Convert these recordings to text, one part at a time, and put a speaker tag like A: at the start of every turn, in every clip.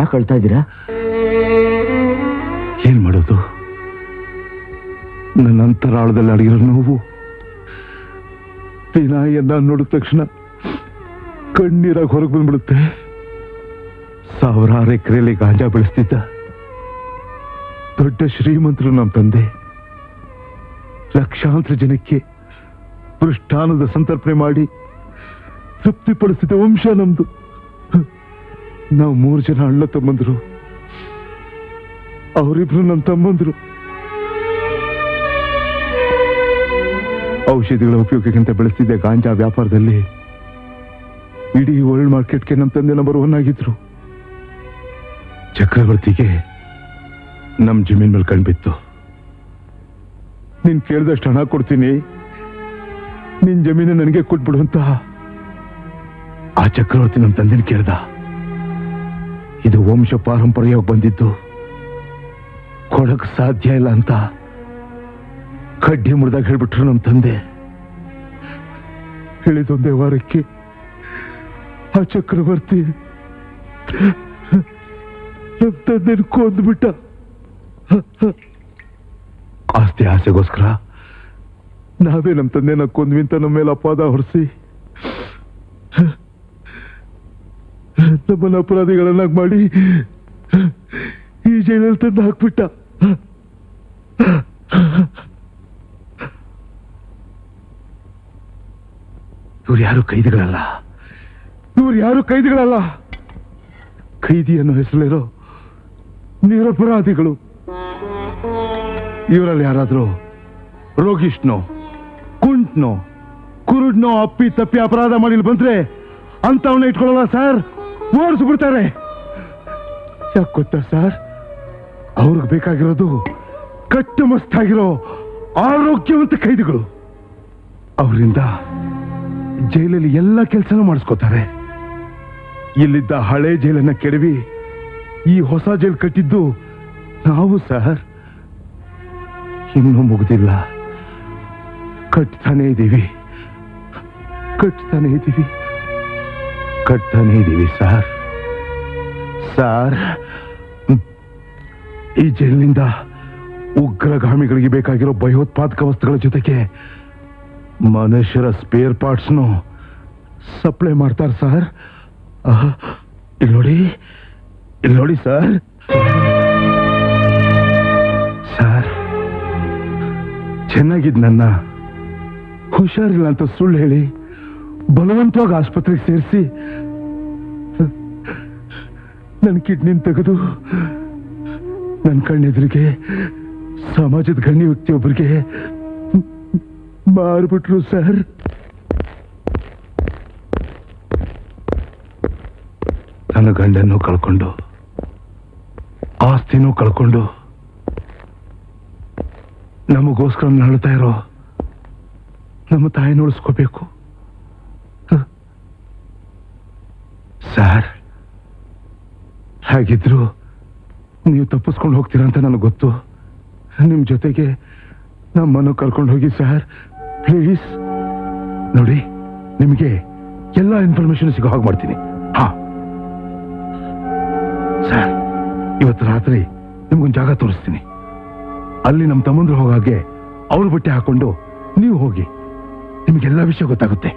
A: ಯಾಕೆ ಅಳ್ತಾ ಇದ್ದೀರಾ?
B: ಏನ್ ಮಾಡೋದು? ನನ್ನ ಅಂತರಾಳದಲ್ಲಿ ಅಡಗಿರೋ ನೋವು ವಿನಾಯನ್ನ ನೋಡಿದ ತಕ್ಷಣ ಕಣ್ಣೀರಾಗ ಹೊರಗೆ ಬಂದ್ಬಿಡುತ್ತೆ. ಸಾವಿರಾರು ಎಕರೆಯಲ್ಲಿ ಗಾಂಜಾ ಬೆಳೆಸ್ತಿದ್ದ ದೊಡ್ಡ ಶ್ರೀಮಂತರು ನಮ್ಮ ತಂದೆ. ಲಕ್ಷಾಂತರ ಜನಕ್ಕೆ ಪೃಷ್ಠಾನದ ಸಂತರ್ಪಣೆ ಮಾಡಿ ತೃಪ್ತಿಪಡಿಸಿದ ವಂಶ ನಮ್ದು. ನಾವು 3 ಜನ ಅಣ್ಣ ತಮ್ಮಂದ್ರು, ಅವರಿಬ್ರು ನನ್ನ ತಮ್ಮಂದ್ರು. ಔಷಧಿಗಳ ಉಪಯೋಗಕ್ಕಿಂತ ಬೆಳೆಸ್ತಿದ್ದ ಗಾಂಜಾ ವ್ಯಾಪಾರದಲ್ಲಿ ಇಡೀ ವರ್ಲ್ಡ್ ಮಾರ್ಕೆಟ್ಗೆ ನಮ್ಮ ತಂದೆ ನಂಬರ್ 1 ಆಗಿದ್ರು. ಚಕ್ರವರ್ತಿಗೆ ನಮ್ಮ ಜಮೀನ್ ಮೇಲೆ ಕಣ್ಬಿತ್ತು. ನೀನ್ ಕೇಳಿದಷ್ಟು ಹಣ ಕೊಡ್ತೀನಿ, ನಿನ್ ಜಮೀನು ನನಗೆ ಕೊಟ್ಬಿಡು ಅಂತ ಆ ಚಕ್ರವರ್ತಿ ನಮ್ಮ ತಂದೆನ ಕೇಳ್ದ. ಇದು ವಂಶ ಪಾರಂಪರ್ಯವಾಗಿ ಬಂದಿದ್ದು, ಕೊಡಕ್ ಸಾಧ್ಯ ಇಲ್ಲ ಅಂತ ಕಡ್ಡಿ ಮುರಿದಾಗ ಹೇಳ್ಬಿಟ್ರು ನಮ್ಮ ತಂದೆ. ಹೇಳಿದೊಂದೇ ವಾರಕ್ಕೆ ಆ ಚಕ್ರವರ್ತಿ ನಮ್ಮ ತಂದೆನ ಕೊಂದ್ಬಿಟ್ಟ. ಆಸ್ತಿ ಆಸೆಗೋಸ್ಕರ ನಾವೇ ನಮ್ಮ ತಂದೆನ ಕೊಂದ್ವಿ ಅಂತ ನಮ್ಮ ಮೇಲೆ ಅಪವಾದ ಹೊರಿಸಿ ನಮ್ಮನ್ನ ಅಪರಾಧಿಗಳನ್ನಾಗಿ ಮಾಡಿ ಈ ಜೈಲಲ್ಲಿ ತಂದು ಹಾಕ್ಬಿಟ್ಟ. ಇವ್ರು ಯಾರು ಕೈದಿಗಳಲ್ಲ, ಕೈದಿ ಅನ್ನೋ ಹೆಸರಲ್ಲಿರೋ ನಿರಪರಾಧಿಗಳು. ಇವರಲ್ಲಿ ಯಾರಾದ್ರೂ ರೋಗಿಷ್ನೋ, ಕುಂಟ್ನೋ, ಕುರುಡ್ನೋ ಅಪ್ಪಿ ತಪ್ಪಿ ಅಪರಾಧ ಮಾಡಿಲ್ ಬಂದ್ರೆ ಅಂತವನ್ನ ಇಟ್ಕೊಳ್ಳಲ್ಲ ಸರ್, ಓಡಿಸ್ಬಿಡ್ತಾರೆ. ಯಾಕೆ ಗೊತ್ತಾ ಸರ್? ಅವ್ರಿಗೆ ಬೇಕಾಗಿರೋದು ಕಟ್ಟುಮಸ್ತಾಗಿರೋ ಆರೋಗ್ಯವಂತ ಕೈದಿಗಳು. ಅವರಿಂದ ಜೈಲಲ್ಲಿ ಎಲ್ಲ ಕೆಲಸನೂ ಮಾಡಿಸ್ಕೋತಾರೆ. ಇಲ್ಲಿದ್ದ ಹಳೆ ಜೈಲನ್ನ ಕೆಡವಿ ಈ ಹೊಸ ಜೈಲ್ ಕಟ್ಟಿದ್ದು ನಾವು ಸರ್. ಇನ್ನೂ ಮುಗ್ದಿಲ್ಲ, ಕಟ್ತಾನೇ ಇದ್ದೀವಿ ಸರ್. ಈ ಜೈಲಿನಿಂದ ಉಗ್ರಗಾಮಿಗಳಿಗೆ ಬೇಕಾಗಿರೋ ಭಯೋತ್ಪಾದಕ ವಸ್ತುಗಳ ಜೊತೆಗೆ ಮನುಷ್ಯರ ಸ್ಪೇರ್ ಪಾರ್ಟ್ಸ್ನು ಸಪ್ಲೈ ಮಾಡ್ತಾರೆ ಸರ್. ಇಲ್ಲಿ ನೋಡಿ ಸರ್. ಚೆನ್ನಾಗಿದ್ ನನ್ನ ಹುಷಾರಿಲ್ಲ ಅಂತ ಸುಳ್ಳು ಹೇಳಿ ಬಲವಂತವಾಗಿ ಆಸ್ಪತ್ರೆಗೆ ಸೇರಿಸಿ ನನ್ನ ಕಿಡ್ನಿನ ತೆಗೆದು ನನ್ನ ಕಣ್ಣೆದುರಿಗೆ ಸಮಾಜದ ಗಣ್ಯ ವ್ಯಕ್ತಿಯೊಬ್ಬರಿಗೆ ಮಾರ್ಬಿಟ್ರು ಸರ್. ನನ್ನ ಗಂಡನ್ನು ಕಳ್ಕೊಂಡು, ಆಸ್ತಿನೂ ಕಳ್ಕೊಂಡು, ನಮಗೋಸ್ಕರ ನಳ್ತಾ ಇರೋ ನಮ್ಮ ತಾಯಿನ ಉಳಿಸ್ಕೋಬೇಕು ಸರ್. ಹಾಗಿದ್ರು ನೀವು ತಪ್ಪಿಸ್ಕೊಂಡು ಹೋಗ್ತೀರಾ ಅಂತ ನನಗೆ ಗೊತ್ತು. ನಿಮ್ ಜೊತೆಗೆ ನಮ್ಮನ್ನು ಕರ್ಕೊಂಡು ಹೋಗಿ ಸರ್, ಪ್ಲೀಸ್. ನೋಡಿ, ನಿಮಗೆ ಎಲ್ಲ ಇನ್ಫಾರ್ಮೇಶನ್ ಸಿಗೋ ಹಾಗೆ ಮಾಡ್ತೀನಿ. ಸರ್, ಇವತ್ತು ರಾತ್ರಿ ನಿಮ್ಗೊಂದು ಜಾಗ ತೋರಿಸ್ತೀನಿ. ಅಲ್ಲಿ ನಮ್ಮ ತಮ್ಮಂದ್ರು ಹೋಗಾಗೆ ಅವ್ರ ಬಟ್ಟೆ ಹಾಕೊಂಡು ನೀವು ಹೋಗಿ, ನಿಮಗೆಲ್ಲ ವಿಷಯ ಗೊತ್ತಾಗುತ್ತೆ.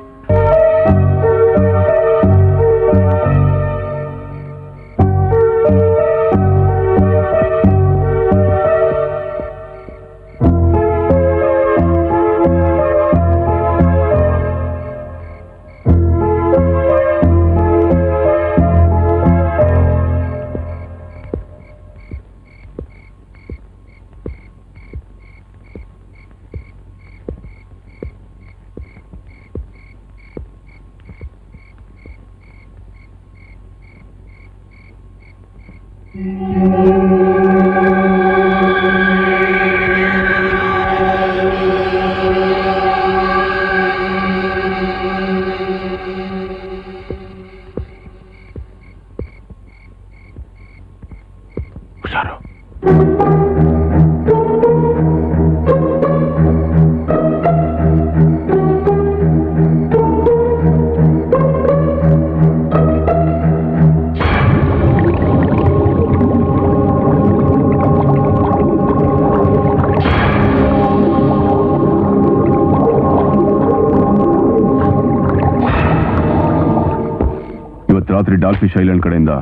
A: ರಾತ್ರಿ ಡಾಲ್ಫಿಶ್ ಐಲ್ಯಾಂಡ್ ಕಡೆಯಿಂದ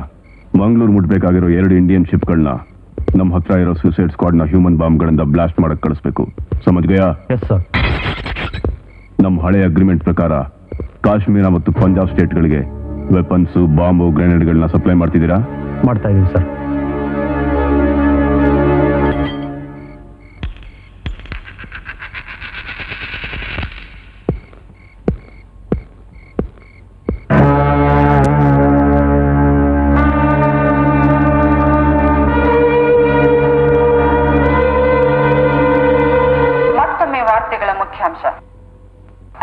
A: ಮಂಗಳೂರು ಮುಟ್ಬೇಕಾಗಿರೋ 2 ಇಂಡಿಯನ್ ಶಿಪ್ಗಳನ್ನ ನಮ್ಮ ಹತ್ರ ಇರೋ ಸೂಸೈಡ್ ಸ್ಕ್ವಾಡ್ನ ಹ್ಯೂಮನ್ ಬಾಂಬ್ಗಳಿಂದ ಬ್ಲಾಸ್ಟ್ ಮಾಡಕ್ ಕಳಿಸ್ಬೇಕು. ಸಮಜ್ ಗಯಾ?
C: Yes sir.
A: ನಮ್ಮ ಹಳೆ ಅಗ್ರಿಮೆಂಟ್ ಪ್ರಕಾರ ಕಾಶ್ಮೀರ ಮತ್ತು ಪಂಜಾಬ್ ಸ್ಟೇಟ್ಗಳಿಗೆ ವೆಪನ್ಸ್, ಬಾಂಬು, ಗ್ರೆನೇಡ್ಗಳನ್ನ ಸಪ್ಲೈ ಮಾಡ್ತಿದ್ದೀರಾ?
C: ಮಾಡ್ತಾ ಇದೀವಿ ಸರ್.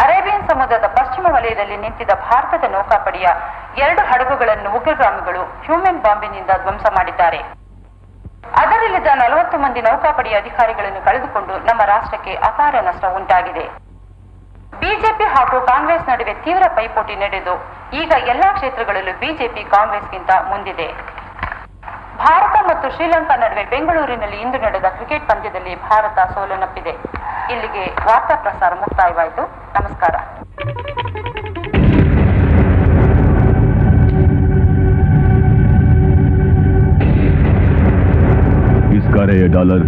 D: ಅರೇಬಿಯನ್ ಸಮುದ್ರದ ಪಶ್ಚಿಮ ವಲಯದಲ್ಲಿ ನಿಂತಿದ್ದ ಭಾರತದ ನೌಕಾಪಡೆಯ 2 ಹಡಗುಗಳನ್ನು ಉಗ್ರಗಾಮಿಗಳು ಹ್ಯೂಮನ್ ಬಾಂಬಿನಿಂದ ಧ್ವಂಸ ಮಾಡಿದ್ದಾರೆ. ಅದರಲ್ಲಿದ್ದ 40 ಮಂದಿ ನೌಕಾಪಡೆಯ ಅಧಿಕಾರಿಗಳನ್ನು ಕಳೆದುಕೊಂಡು ನಮ್ಮ ರಾಷ್ಟ್ರಕ್ಕೆ ಅಪಾರ ನಷ್ಟ ಉಂಟಾಗಿದೆ. ಬಿಜೆಪಿ ಹಾಗೂ ಕಾಂಗ್ರೆಸ್ ನಡುವೆ ತೀವ್ರ ಪೈಪೋಟಿ ನಡೆದು ಈಗ ಎಲ್ಲಾ ಕ್ಷೇತ್ರಗಳಲ್ಲೂ ಬಿಜೆಪಿ ಕಾಂಗ್ರೆಸ್ಗಿಂತ ಮುಂದಿದೆ. ಭಾರತ ಮತ್ತು ಶ್ರೀಲಂಕಾ ನಡುವೆ ಬೆಂಗಳೂರಿನಲ್ಲಿ ಇಂದು ನಡೆದ ಕ್ರಿಕೆಟ್ ಪಂದ್ಯದಲ್ಲಿ ಭಾರತ ಸೋಲನ್ನಪ್ಪಿದೆ. ಇಲ್ಲಿಗೆ ವಾರ್ತಾ ಪ್ರಸಾರ ಮುಕ್ತಾಯವಾಯಿತು. ನಮಸ್ಕಾರ.
A: किसका रे ये डॉलर?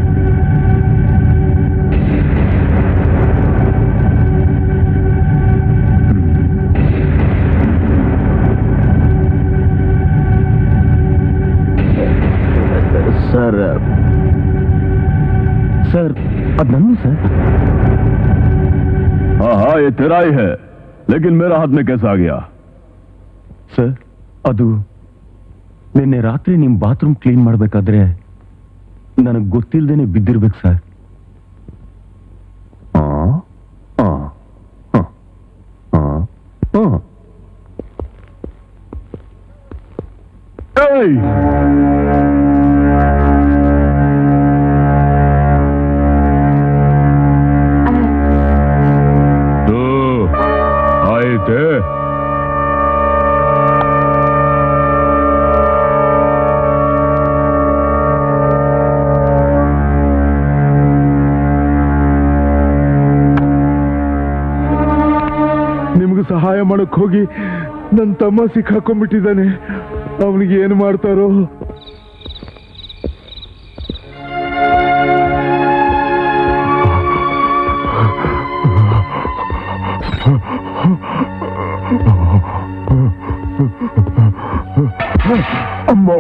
C: ಸರ್ ಅದು ನಂದು ಸರ್.
A: हाँ ये तेरा ही है, लेकिन मेरा हाथ में कैसा आ गया?
C: ಸರ್ ಅದು ನಿನ್ನೆ ರಾತ್ರಿ ನಿಮ್ಮ ಬಾತ್ರೂಮ್ ಕ್ಲೀನ್ ಮಾಡಬೇಕಾದ್ರೆ ನನಗೆ ಗೊತ್ತಿಲ್ಲದೇನೆ ಬಿದ್ದಿರ್ಬೇಕು ಸರ್.
A: ಆಯ್ತೆ.
B: ನಿಮ್ಗೆ ಸಹಾಯ ಮಾಡಕ್ ಹೋಗಿ ನನ್ನ ತಮ್ಮ ಸಿಕ್ಕಾಕೊಂಡ್ಬಿಟ್ಟಿದ್ದಾನೆ. ಅವನಿಗೆ ಏನು ಮಾಡ್ತಾರೋ? ಅಮ್ಮ,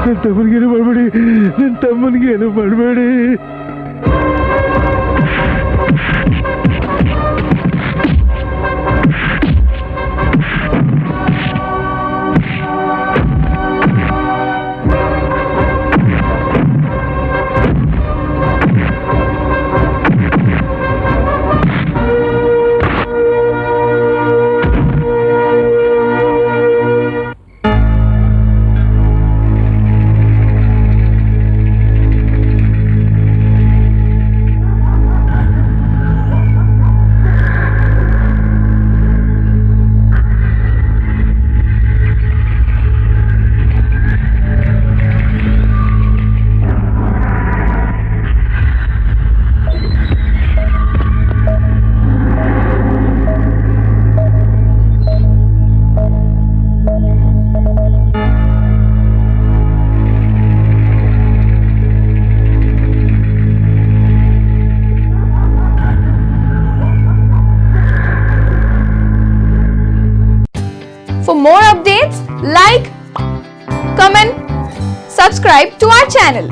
B: ನನ್ನ ತಮ್ಮನಿಗೇನು ಮಾಡಬೇಡಿ, ನನ್ನ ತಮ್ಮನಿಗೇನು ಮಾಡಬೇಡಿ.
E: For more updates, like, comment, subscribe to our channel.